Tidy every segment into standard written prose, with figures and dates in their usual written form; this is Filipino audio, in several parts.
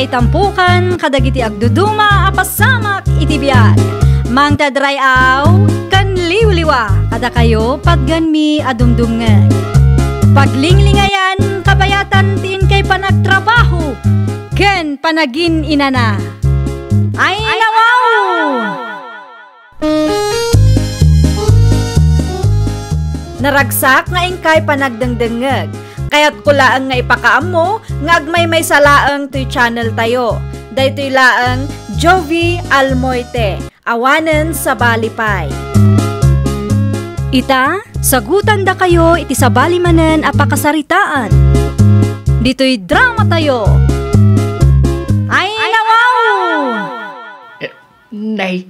May tampukan kadagiti agduduma apasamak iti biag. Mangtadrayaw kan liwliwa kada kayo pagganmi adumdumngeg. Paglinglingayan kabayatan tiin kay panagtrabaho ken panagin inana. Ay nawaw! Naragsak nga ingkay panagdengdengeg. Kaya't kulaang nga ipakaam mo, nga agmay salaang to'y channel tayo. Daytoy laang Jovi Almoite, awanen sa balipay. Ita, sagutan da kayo iti sa balimanen apakasaritaan. Dito'y drama tayo. Ay nawaw! Nay,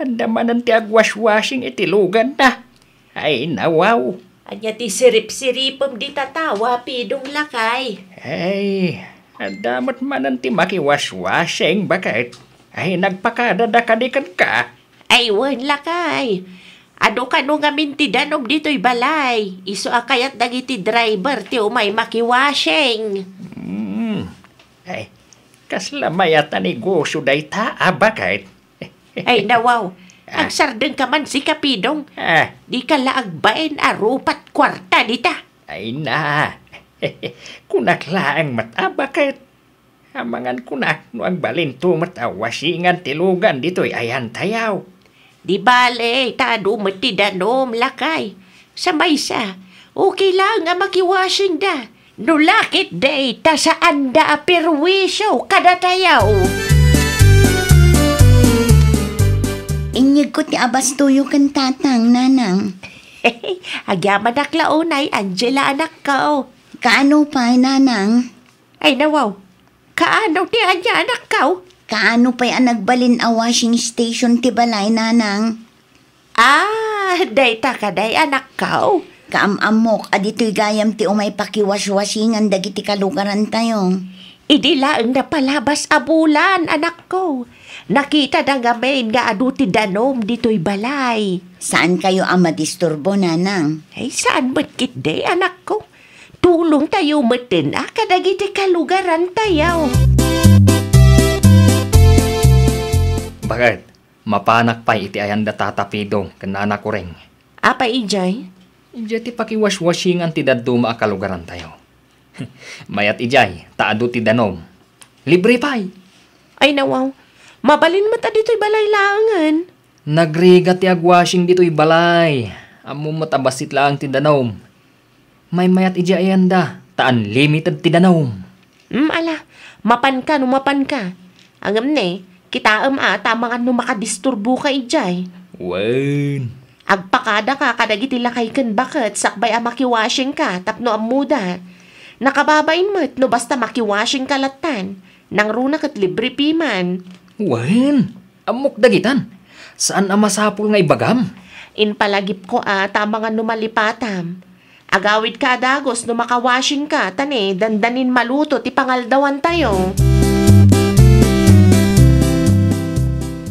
handamanan ti agwash-washing iti lugan na. Ay nawaw. Anya ti sirip-siripom di tatawa, pidong lakay. Ay, damat manan ti makiwash-washing bakit? Ay, nagpakadadakadikan ka. Ay, wan lakay. Ado ka nung amin ti danom dito'y balay. Iso akayat dagiti driver ti umay makiwashing. Ay, kaslamay at negosyo day taa bakit? Ay, nawaw. Agsardeng ka man si Kapidong. Di ka laagbain arupat kwarta dita. Ay na. Kunakla ang mata bakit? Amangan kunak no ang balinto matawasingan tilugan dito'y ayan tayaw. Di bale, tado mati danom lakay. Sa maysa, okay lang nga makiwashing da. No lakit day, ta saan da apirwisyo kada tayaw. Inyag ko ti abas tuyo kan tatang, nanang. Agyaman naklaunay, Angela anak ko. Kaano pa, nanang? Ay nawaw, kaano ti anya anak ko? Kaano pa'y nagbalin a washing station ti balay, nanang? Day ta ka day anak ko. Kaamamok, adito'y gayam ti umay pakiwash-washingan dagiti kalugaran tayo. Idila ang napalabas abulan, anak ko. Nakita na nga main nga adu ti danom dito'y balay. Saan kayo ang madisturbo, nanang? Ay, saan matkit day, anak ko? Tulong tayo matin, kadagiti kalugaran tayo. Bakit? Mapanak pa iti ayan da tatapidong kanana ko ring. Apa ijay? Ijay ti pakiwash-washingan ti daduma a kalugaran tayo. Mayat ijay, taado ti danom. Libre pa'y. Ay nawaw, mabalin mata dito'y balay langan. Nagriga ti agwashing dito'y balay. Amo matabasit lang ti danom. May mayat ijay ayan da, taan limited ti danom. Ala, mapan ka, numapan ka. Angam ne, kita tamangan no makadisturbo ka ijay. Wen. Agpakada ka kadagiti lakay ken bakit sakbay a makiwashing ka tapno amuda. Nakababain mo't no basta makiwashing ka latan. Nang runa kat libre piman. Wen, amok dagitan. Saan ang masapul nga ibagam? Inpalagip ko tamangan no malipatam. Agawid ka dagos no makawashing ka tane dandanin maluto ti pangaldawan tayo.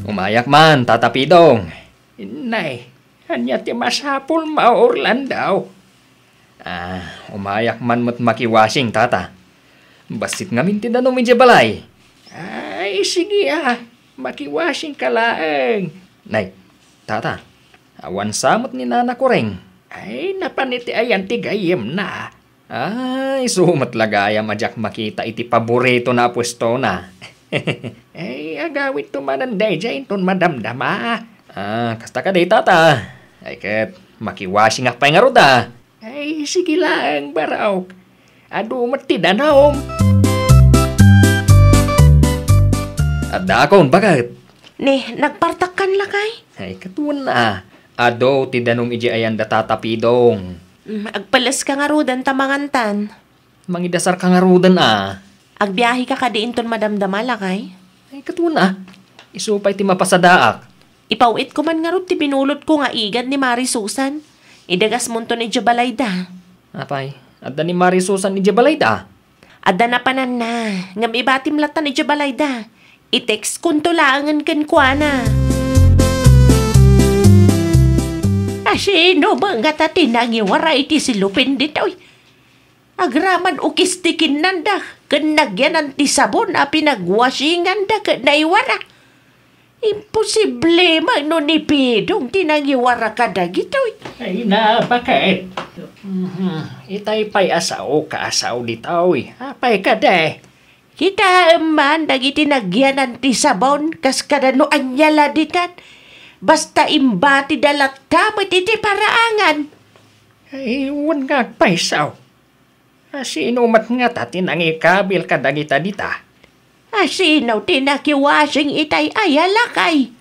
Umayak man, tatapidong. Nay, hanya ti masapul maurlan daw. Umayak man mo't makiwashing, tata. Basit ngamin ti danom iti balay. Ay, sige makiwashing ka laeng. Nay, tata, awan samot ni nana ko ring. Ay, napaniti ayan ti gayem na. Ay, sumat lagayam ajak makita iti paborito na pwesto na. Ay, agawit tumananday dyan ton madamdama. Kasta ka day, tata. Ay, ket makiwashing akpay nga ruda. Ay, sige lang, baraw. Adumat ti danom. At dakon, bakit? Ne, nagpartakan lakay? Ay, katuan na. Ado, ti danom iji ayan da tatapidong. Agpalas ka nga rudan tamangantan. Mangidasar ka nga rudan Agbiyahe ka kadiin ton madamdama lakay? Ay, katuan na. Isupay ti mapasadaak. Ipawit ko man nga rin ti binulot ko nga igad ni Mari Susan. Idagas mo to ni Jabalayda. Apay, adda ni Mari Susan ni Jabalayda. Adda na panan na. Ngam ibatim lata ni Jabalayda. I-text kuntulangan kan kwa na. Sino ba nga tatinangiwara iti silupin dito? Agraman ukistikin nanda, kanagyan ti sabon a pinagwasingan da naiwara. Imposible man no ni Pidong tinangiwara ka dagitoy. Ay na, bakit? Itay pa'y asaw ka asaw ditoy. Apay ka de. Kita man dagiti nagyanan ti sabon kas kadano anyala ditan. Basta imbati dalat tamit iti paraangan. Ay, wan nga paisaw. Asinumat nga tatin ang ikabil ka dagita dita. Asinaw tinakiwasing itay ayala kay.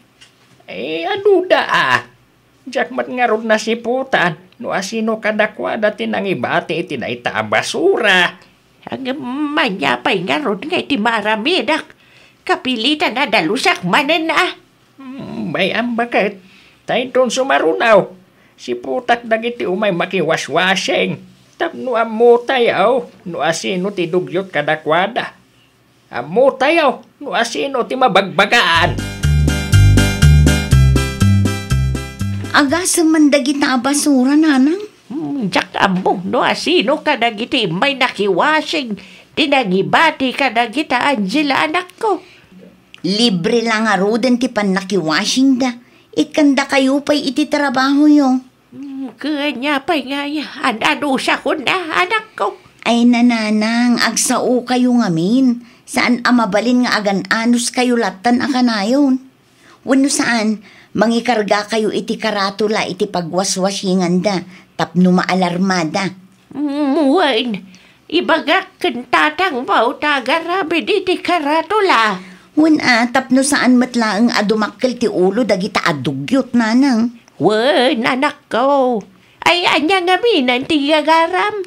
Eh, aduda Jakmat nga rod na siputan, no asino kadakwada tinang ibati iti na ita basura. Ang manyapay nga rod nga iti maramidak. Kapilitan na dalusak manen na. Bayam bakit? Tayo doon sumarunaw. Siputak dagiti umay makiwaswasing. Tapno amo tayaw, no asino ti dugyot kadakwada. Amo tayaw, no asino ti mabagbagaan. Agasam man dagita basura, nanang. Jak amo, no asino ka dagiti may nakiwasing. Tinagibati ka dagita Angela anak ko. Libre lang nga roden ti panakiwashing da. Ikanda kayo pa'y iti trabaho yung. Kanya pa'y nga ano siya ko na anak ko. Ay nananang, agsao kayo ngamin. Saan amabalin nga agan anos kayo latan akanayon. Wano saan, mangikarga kayo iti karatula iti pagwaswasingan da. Tapno maalarmada. Muwain, ibagak kentatang mau tagarabi iti karatula. Tapno saan matlaang adumakkel ti ulo dagita adugyot nanang. Wen, anak ko. Ay, anya nga minan ti gagaram.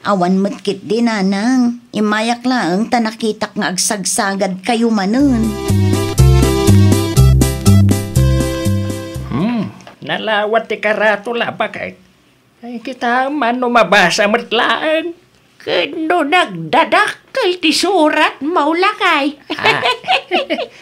Awan matkit din, nanang. Imayak lang tanakitak nga agsagsagad kayo manun. Nalawat ti karatula bakit? Ay kita man no mabasa matlaan. Kano nagdadakkel ti surat maulakay.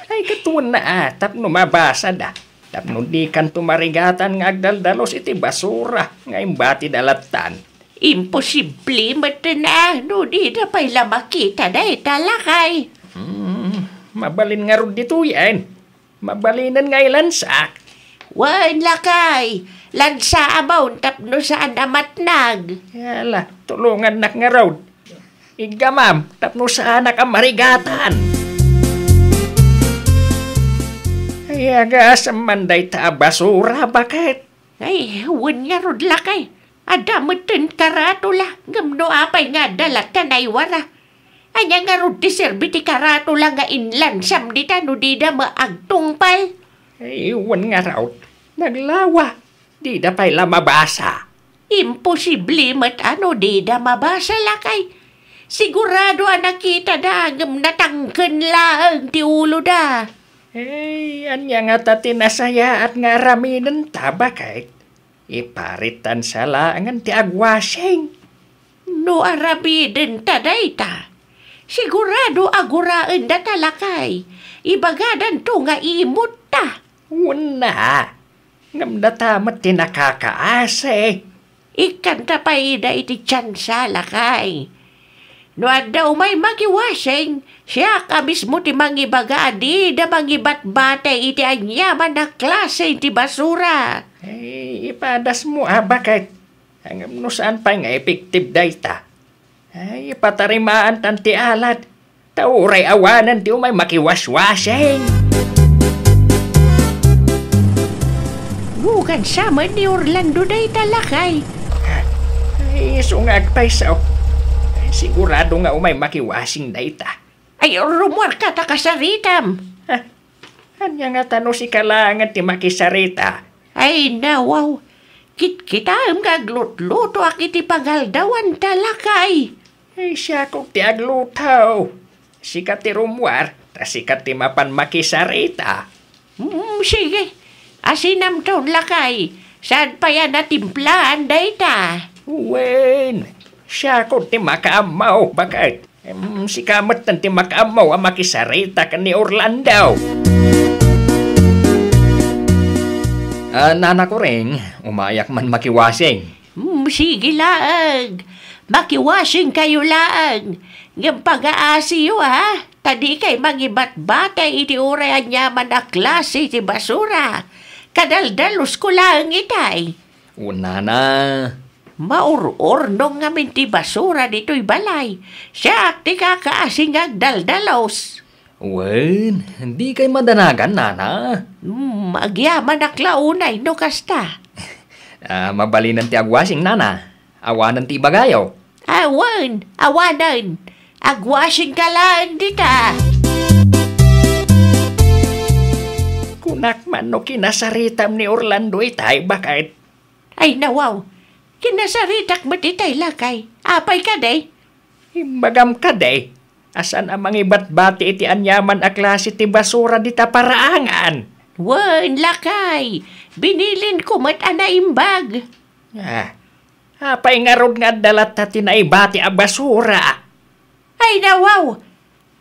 Ay katuan na tapno mabasa da. Tapno di kan tumarigatan nga agdaldalos iti basura nga imbati dalatan. Imposible matana, no di na pa'y makita na italakay. Mabalin nga ron dito yan. Mabalinan nga ilansak. Wan lakay, lansa amaw tapno saan amatnag. Yala, tulungan nak nga ron. Igamam, tapno saan ka marigatan. Ay agas manday ta basura bakit? Ay, wan nga ron lakay. Adamutin karatula, gamno apay nga dalat ka naiwara. Anya nga ron ti serbi ti karatula nga inlansam di ta no di da maagtungpal. Ay, iwan nga raw. Naglawa. Di da pa'y lamabasa. Imposible mat ano di da mabasa lakay. Sigurado nakita da ngam natangken laang ti ulo da. Eh, anya nga ta tinasaya at nga raminan ta bakit? Iparitan sa laangan ti agwasing. No arabiden ta dayta. Sigurado aguraan da talakay. Ibagadan to nga imot ta. Wala. Ngam na tamat ti nakakaase. Ikan ta pa ida iti tsansa lakay. No daw may magiwasing, siya kabis mo ti mangibaga di da mangibat-bate iti anyaman na klase iti basura. Ay, ipadas mo bakit? Hanggang no saan pa nga effective data. Ay, patarimaan tan ti alat. Tauray awanan ti umay makiwaswasing. Bukan sama ni Orlando day talakay. Ay, sungag paisaw. Ay, sigurado nga umay makiwasing data. Ay, rumor ka ta kasaritam. Anya nga tano si kalangan ti makisarita. Ay, nawaw. Kita ang kaglutluto akiti pagaldawan talakay. Ay, siya kong ti aglutaw. Sikat ti rumwar, ta sikat ti mapan makisarita. Sige. Asinam taon lakay. Saan pa yan natimplahan dayta? Wen, siya kong ti makaamaw. Bakit? Si kamat ng ti makaamaw ang makisarita ka ni Orlando. Nana ko rin, umayak man makiwasing. sige laang. Makiwashing kayo laang. Ng pag-aasiyo ha. Tadi kay mangibat-batay iti urayan niya man na klase ti basura. Kadaldalos ko lang itay. Una na. Maururnong ngamin ti basura dito'y balay. Siya ti kakaasing agdaldalos. Wen, hindi kay madanagan, nana. Agyaman aklaunay no kasta. Mabalinan ti agwashing, nana. Awanan ti bagayaw. Awanan. Agwashing ka lang dita. Kunak man no kinasaritam ni Orlando itay, bakit? Ay nawaw. Kinasaritak mo ditay lakay. Apay ka day. Imbagam ka day. Asan ang mga ibat-bati iti anyaman a klase ti basura dita paraangan? Wan lakay. Binilin ko mat anaimbag. Apay nga rod nga dalat na tinaibati a basura. Ay nawaw.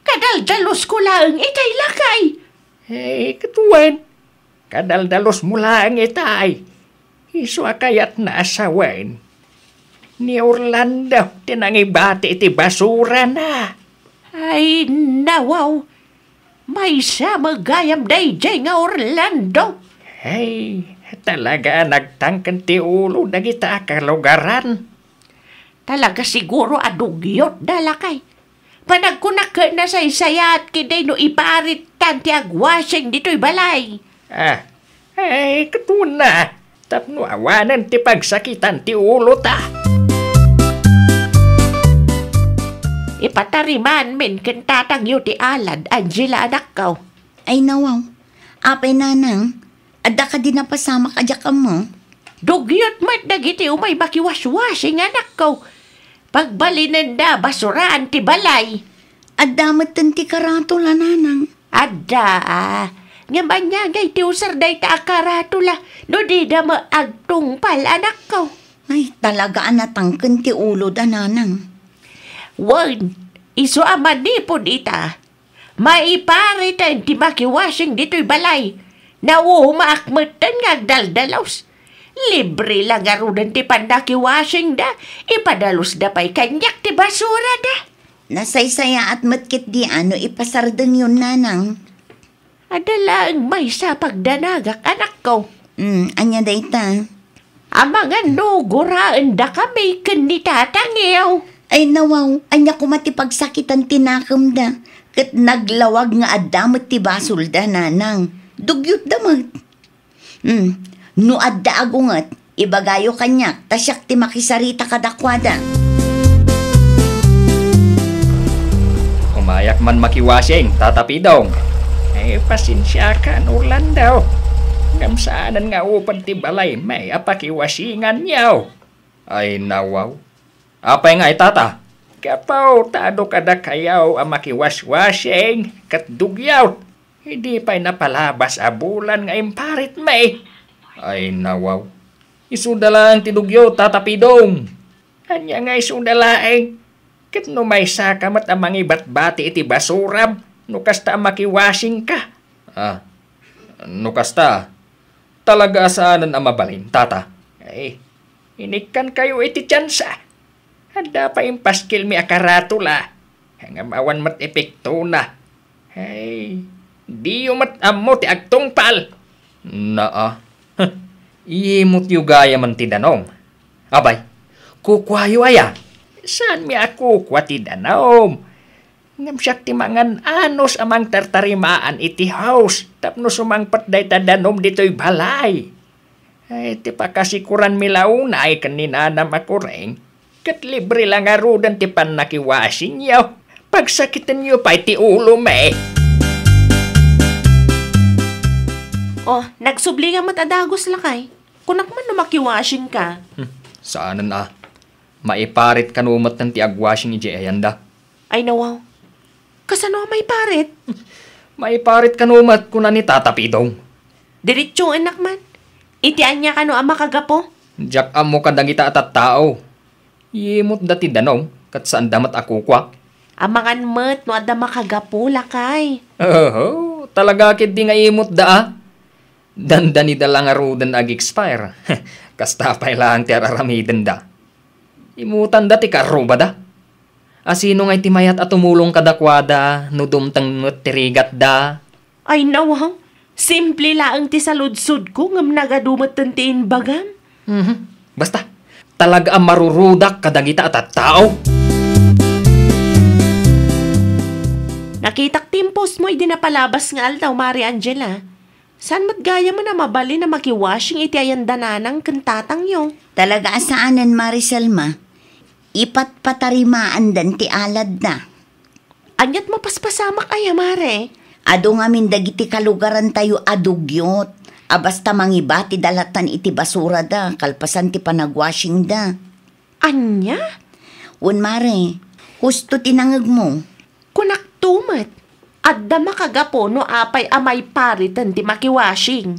Kadaldalos ko lang itay lakay. Katuwan. Kadaldalos mo lang itay. Iso kayat na asawan. Ni Orlando, tinangibati iti basura na. Ay, nawaw. May sa magayam dayjay nga Orlando. Talaga nagtangkan ti ulo na kita kalugaran. Talaga siguro adugyot dalakay. Panagkunak na sa isayat kiday no iparit tanti agwashing dito'y balay. Katuwan na. Tapno awanan ti pagsakitan ti ulo ta. Ipatariman min kentatang yu ti alad, Angela anak ko. Ay nawaw. Apay nanang. Adda ka din napasama ka dyan ka mo. Dugyot mat dagiti umay makiwaswashing anak ko. Pagbalinan da basuraan ti balay. Adda matan ti karatula nanang. Adda nga manyagay ti usar day ta akaratula. No di da maagtungpal anak ko. Ay talaga anatangken ti ulo da nanang. Wan, iso amanipod ita. Maiparitan ti makiwashing dito'y balay. Nauhumaakmatan nga agdaldalaws. Libre lang arudan ti pandakiwashing da. Ipadalos da pa'y kanyak ti basura da. Nasaysaya at matkit di ano ipasardeng yun nanang. Adala ang may sa pagdanagak anak ko. Anya da ita. Amangan no, guraan da kami kanitatangiyaw. Ay nawaw, anya ko matipagsakitan tinakam da. Kat naglawag nga adamot ti basol da nanang. Dugyot damat. No adda agungat, ibagayo kanyak, tasyak ti makisarita kadakwada. Umayak man makiwashing, tatapidong. Pasensya ka, Orlando. Ngamsaanan nga upan ti balay, may apakiwasingan niyaw. Ay nawaw. Apay nga itata? Kapaw, tado kada kayaw ang makiwaswashing, kat dugyaw. Hindi pa'y napalabas a bulan nga imparit may. Ay nawaw. Isudalaan ti dugyaw, tatapidong. Anya nga isudalaeng. Kat no may sakamat ang mga ibat-bati iti basurab. No kasta makiwashing ka. No kasta. Talaga saanan ang mabalin, tata? Inikan kayo iti tsansa. Handa pa impaskil mi akaratula. Hangam awan mat epekto na. Di mat ammo ti agtungpal. Iimot yu gaya man ti danong. Abay, kukwayo aya. Saan mi ako kwa ti danom? Ngam siyak ti mangan anos amang tartarimaan iti house. Tapno sumangpat day ta danom dito'y balay. Ti pakasikuran mi launa ay kaninanam ako rin. Kat libre lang arudan ti pan nakiwasin yaw. Pagsakitan nyo pa iti ulo me. Nagsubli nga matadagos lakay. Kunak man no makiwashing ka. Saanan maiparit kanumat ng ti agwashing iji ayanda. Ay nawaw. Kasano may parit? Maiparit kanumat kuna ni tatapidong. Diritsong anak man. Itian niya kano ang makagapo? Diyak amo kadang ita atat tao. Yimot dati danong, kat saan damat ako kwa? Amangan mat no adda makagapo lakay. Talaga kit di nga imot da. Dandani da lang arudan ag-expire. Kasta pa lang ti araramiden da. Imutan dati ka da. Asino nga iti mayat at tumulong kadakwada, no dumtang tirigat da. Ay nawaw, simple laang ti saludsud ko ngam nagadumat tantiin bagam. Basta, talaga ang marurudak kadagita at tao. Nakitak timpos mo idinapalabas nga altaw, Mari Angela. San mat gaya mo na mabali na makiwashing iti ayan dananang kantatang yo? Talaga asaanan, Mariselma. Ipat patarimaan dan ti alad na. Anyat mapaspasamak ay, Mare. Ado nga min dagiti kalugaran tayo adugyot. Basta mangibati dalatan iti basura da, kalpasan ti panagwashing da. Anya? Un Mare, husto tinangag mo. Kunak tumat. Adda makagapo no apay amay paritan ti makiwashing.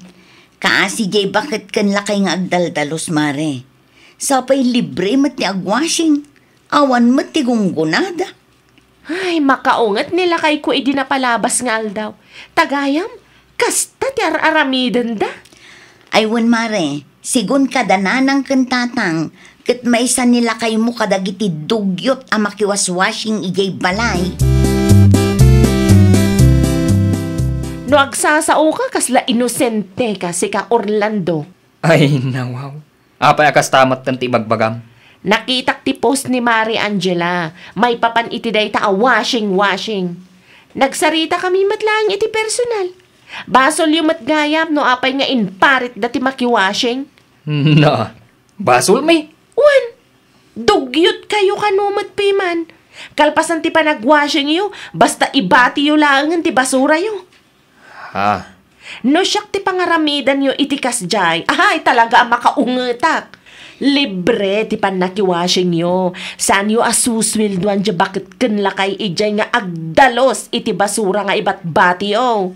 Kaasi jay bakit kan lakay nga agdaldalos, Mare. Sapay libre mat ni agwashing. Awan mat ti gunggunada. Ay, makaungat nila kay ko idinapalabas nga aldaw. Tagayam, kasta ti aramidan da. Aywan, Mare, sigun kadananang kantatang, kat maisa nila kay mo kadagiti dugyot ang makiwaswashing ijay balay. No agsasao ka kasla inosente ka si ka Orlando. Ay, nawaw. Apay akas tamat tanti magbagam. Nakitak ti post ni Mari Angela. May papan iti day ta washing. Nagsarita kami matlang iti personal. Basol yung matgayam no apay nga inparit dati makiwashing. Na, basol may. Wan, dugyot kayo kanumat piman. Kalpasan ti panagwashing yo, basta ibati yo lang ti basura yo. Ha? No siyak ti pangaramidan yo itikas jay. Ay, talaga ang makaungetak. Libre ti panakiwashing yo. Saan yo asuswilduan dya bakit kanlakay ijay nga agdalos iti basura nga ibat bati yo.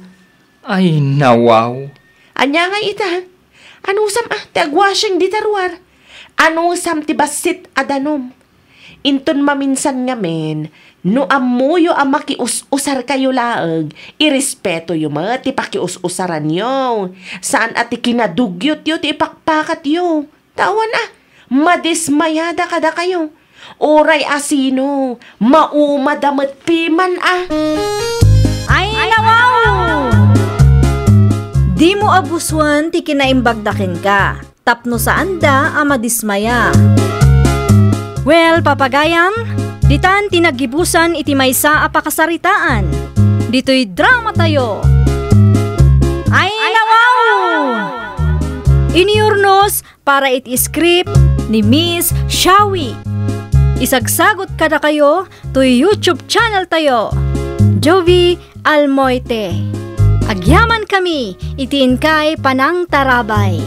Ay, nawaw. Anya nga ita? Anusam ti agwashing di tarwar? Anusam ti basit adanom? Inton maminsan nga men, no amuyo ang makius-usar kayo laag, irespeto yo ti pakius-usaran yo. Saan ati kinadugyot yo ti ipakpakat yo. Tawan madismayada kada kayo. Oray asino, maumadamat piman Ay, nawaw! Di mo abuswan ti kinaimbagdakin ka. Tapno saan da ama dismaya. Well, papagayam, ditan tinagibusan iti maysa a pakasaritaan. Dito'y drama tayo. Ay, nawaw! Iniurnos para iti script ni Miss Shawi. Isagsagot kada kayo to YouTube channel tayo, Jovi Almoite. Agyaman kami, itiin kay Panang Tarabay.